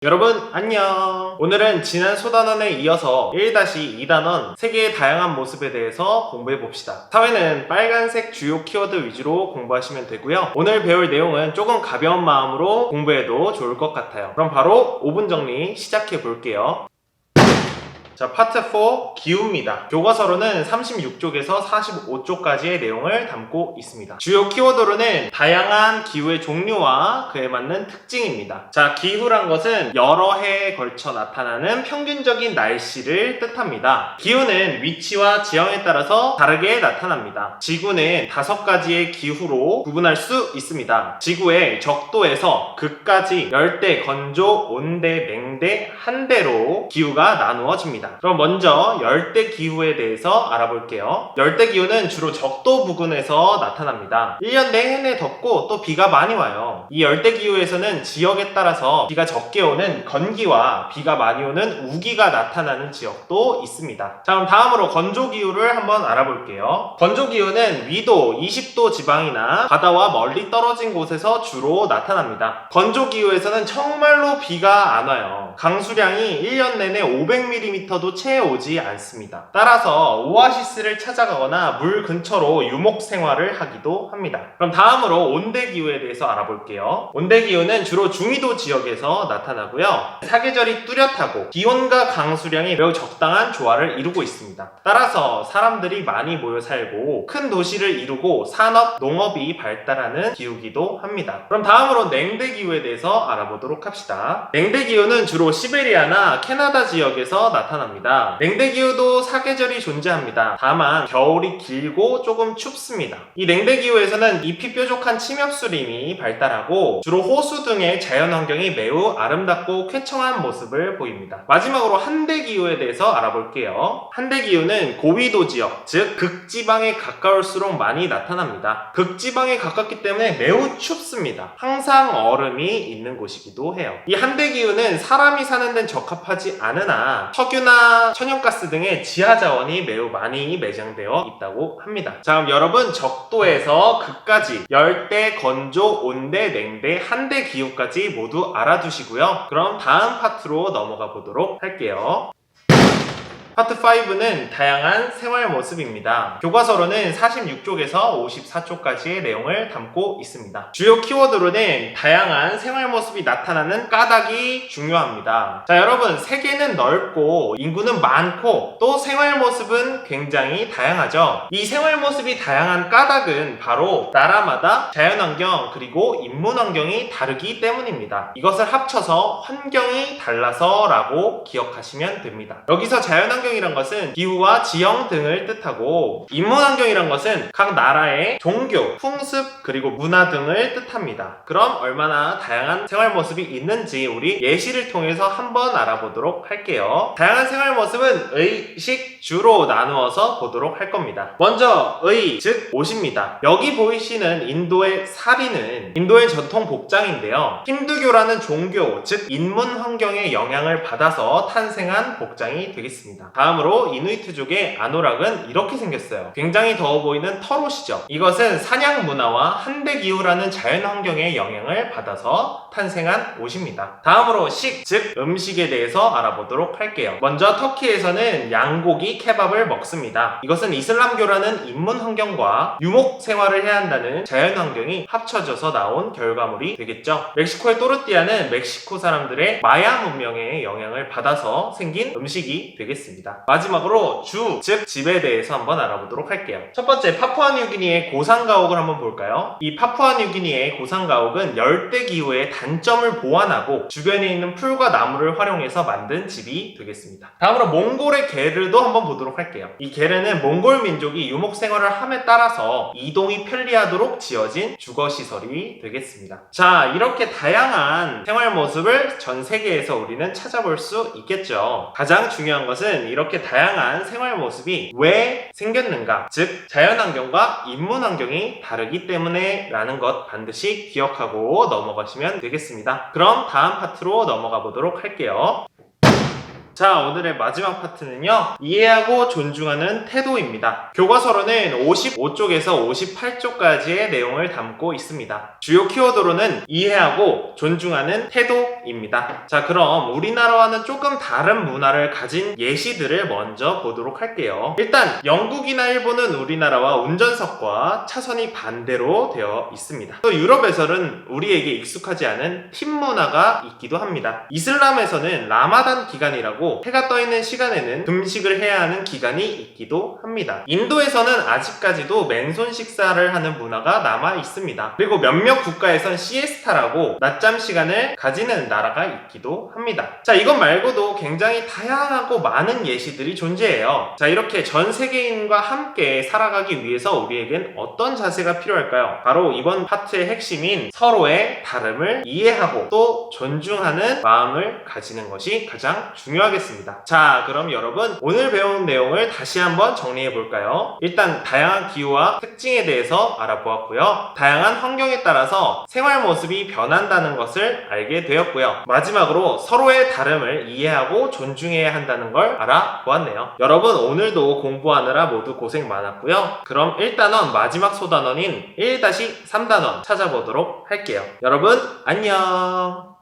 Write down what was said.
여러분 안녕. 오늘은 지난 소단원에 이어서 1-2단원 세계의 다양한 모습에 대해서 공부해봅시다. 사회는 빨간색 주요 키워드 위주로 공부하시면 되고요. 오늘 배울 내용은 조금 가벼운 마음으로 공부해도 좋을 것 같아요. 그럼 바로 5분 정리 시작해 볼게요. 자, 파트 4 기후입니다. 교과서로는 36쪽에서 45쪽까지의 내용을 담고 있습니다. 주요 키워드로는 다양한 기후의 종류와 그에 맞는 특징입니다. 자, 기후란 것은 여러 해에 걸쳐 나타나는 평균적인 날씨를 뜻합니다. 기후는 위치와 지형에 따라서 다르게 나타납니다. 지구는 5가지의 기후로 구분할 수 있습니다. 지구의 적도에서 극까지 열대, 건조, 온대, 냉대, 한대로 기후가 나누어집니다. 그럼 먼저 열대 기후에 대해서 알아볼게요. 열대 기후는 주로 적도 부근에서 나타납니다. 1년 내내 덥고 또 비가 많이 와요. 이 열대 기후에서는 지역에 따라서 비가 적게 오는 건기와 비가 많이 오는 우기가 나타나는 지역도 있습니다. 자, 그럼 다음으로 건조 기후를 한번 알아볼게요. 건조 기후는 위도 20도 지방이나 바다와 멀리 떨어진 곳에서 주로 나타납니다. 건조 기후에서는 정말로 비가 안 와요. 강수량이 1년 내내 500mm도 채 오지 않습니다. 따라서 오아시스를 찾아가거나 물 근처로 유목 생활을 하기도 합니다. 그럼 다음으로 온대기후에 대해서 알아볼게요. 온대기후는 주로 중위도 지역에서 나타나고요. 사계절이 뚜렷하고 기온과 강수량이 매우 적당한 조화를 이루고 있습니다. 따라서 사람들이 많이 모여 살고 큰 도시를 이루고 산업, 농업이 발달하는 기후기도 합니다. 그럼 다음으로 냉대기후에 대해서 알아보도록 합시다. 냉대기후는 주로 시베리아나 캐나다 지역에서 나타납니다. 냉대기후도 사계절이 존재합니다. 다만 겨울이 길고 조금 춥습니다. 이 냉대기후에서는 잎이 뾰족한 침엽수림이 발달하고 주로 호수 등의 자연환경이 매우 아름답고 쾌청한 모습을 보입니다. 마지막으로 한대기후에 대해서 알아볼게요. 한대기후는 고위도 지역, 즉 극지방에 가까울수록 많이 나타납니다. 극지방에 가깝기 때문에 매우 춥습니다. 항상 얼음이 있는 곳이기도 해요. 이 한대기후는 사람이 사는 데는 적합하지 않으나 석유나 천연가스 등의 지하자원이 매우 많이 매장되어 있다고 합니다. 자, 그럼 여러분 적도에서 극까지 열대, 건조, 온대, 냉대, 한대 기후까지 모두 알아두시고요. 그럼 다음 파트로 넘어가 보도록 할게요. 파트 5는 다양한 생활 모습입니다. 교과서로는 46쪽에서 54쪽까지의 내용을 담고 있습니다. 주요 키워드로는 다양한 생활 모습이 나타나는 까닭이 중요합니다. 자, 여러분 세계는 넓고 인구는 많고 또 생활 모습은 굉장히 다양하죠. 이 생활 모습이 다양한 까닭은 바로 나라마다 자연환경 그리고 인문환경이 다르기 때문입니다. 이것을 합쳐서 환경이 달라서 라고 기억하시면 됩니다. 여기서 자연환경 이란 것은 기후와 지형 등을 뜻하고 인문환경이란 것은 각 나라의 종교, 풍습, 그리고 문화 등을 뜻합니다. 그럼 얼마나 다양한 생활 모습이 있는지 우리 예시를 통해서 한번 알아보도록 할게요. 다양한 생활 모습은 의, 식, 주로 나누어서 보도록 할 겁니다. 먼저 의, 즉 옷입니다. 여기 보이시는 인도의 사리는 인도의 전통 복장인데요. 힌두교라는 종교, 즉 인문 환경의 영향을 받아서 탄생한 복장이 되겠습니다. 다음으로 이누이트족의 아노락은 이렇게 생겼어요. 굉장히 더워 보이는 털옷이죠. 이것은 사냥 문화와 한대기후라는 자연환경의 영향을 받아서 탄생한 옷입니다. 다음으로 식, 즉 음식에 대해서 알아보도록 할게요. 먼저 터키에서는 양고기 케밥을 먹습니다. 이것은 이슬람교라는 인문환경과 유목 생활을 해야 한다는 자연환경이 합쳐져서 나온 결과물이 되겠죠. 멕시코의 또르띠아는 멕시코 사람들의 마야 문명의 영향을 받아서 생긴 음식이 되겠습니다. 마지막으로 주, 즉 집에 대해서 한번 알아보도록 할게요. 첫 번째, 파푸아뉴기니의 고산가옥을 한번 볼까요? 이 파푸아뉴기니의 고산가옥은 열대기후의 단점을 보완하고 주변에 있는 풀과 나무를 활용해서 만든 집이 되겠습니다. 다음으로 몽골의 게르도 한번 보도록 할게요. 이 게르는 몽골 민족이 유목생활을 함에 따라서 이동이 편리하도록 지어진 주거시설이 되겠습니다. 자, 이렇게 다양한 생활 모습을 전 세계에서 우리는 찾아볼 수 있겠죠. 가장 중요한 것은 이렇게 다양한 생활 모습이 왜 생겼는가, 즉 자연환경과 인문환경이 다르기 때문에 라는 것 반드시 기억하고 넘어가시면 되겠습니다. 그럼 다음 파트로 넘어가 보도록 할게요. 자, 오늘의 마지막 파트는요, 이해하고 존중하는 태도입니다. 교과서로는 55쪽에서 58쪽까지의 내용을 담고 있습니다. 주요 키워드로는 이해하고 존중하는 태도입니다. 자, 그럼 우리나라와는 조금 다른 문화를 가진 예시들을 먼저 보도록 할게요. 일단 영국이나 일본은 우리나라와 운전석과 차선이 반대로 되어 있습니다. 또 유럽에서는 우리에게 익숙하지 않은 팀 문화가 있기도 합니다. 이슬람에서는 라마단 기간이라고 해가 떠 있는 시간에는 금식을 해야 하는 기간이 있기도 합니다. 인도에서는 아직까지도 맨손 식사를 하는 문화가 남아 있습니다. 그리고 몇몇 국가에선 시에스타라고 낮잠 시간을 가지는 나라가 있기도 합니다. 자, 이것 말고도 굉장히 다양하고 많은 예시들이 존재해요. 자, 이렇게 전 세계인과 함께 살아가기 위해서 우리에겐 어떤 자세가 필요할까요? 바로 이번 파트의 핵심인 서로의 다름을 이해하고 또 존중하는 마음을 가지는 것이 가장 중요하겠습니다. 자, 그럼 여러분 오늘 배운 내용을 다시 한번 정리해 볼까요? 일단 다양한 기후와 특징에 대해서 알아보았고요. 다양한 환경에 따라서 생활 모습이 변한다는 것을 알게 되었고요. 마지막으로 서로의 다름을 이해하고 존중해야 한다는 걸 알아보았네요. 여러분 오늘도 공부하느라 모두 고생 많았고요. 그럼 1단원 마지막 소단원인 1-3단원 찾아보도록 할게요. 여러분 안녕.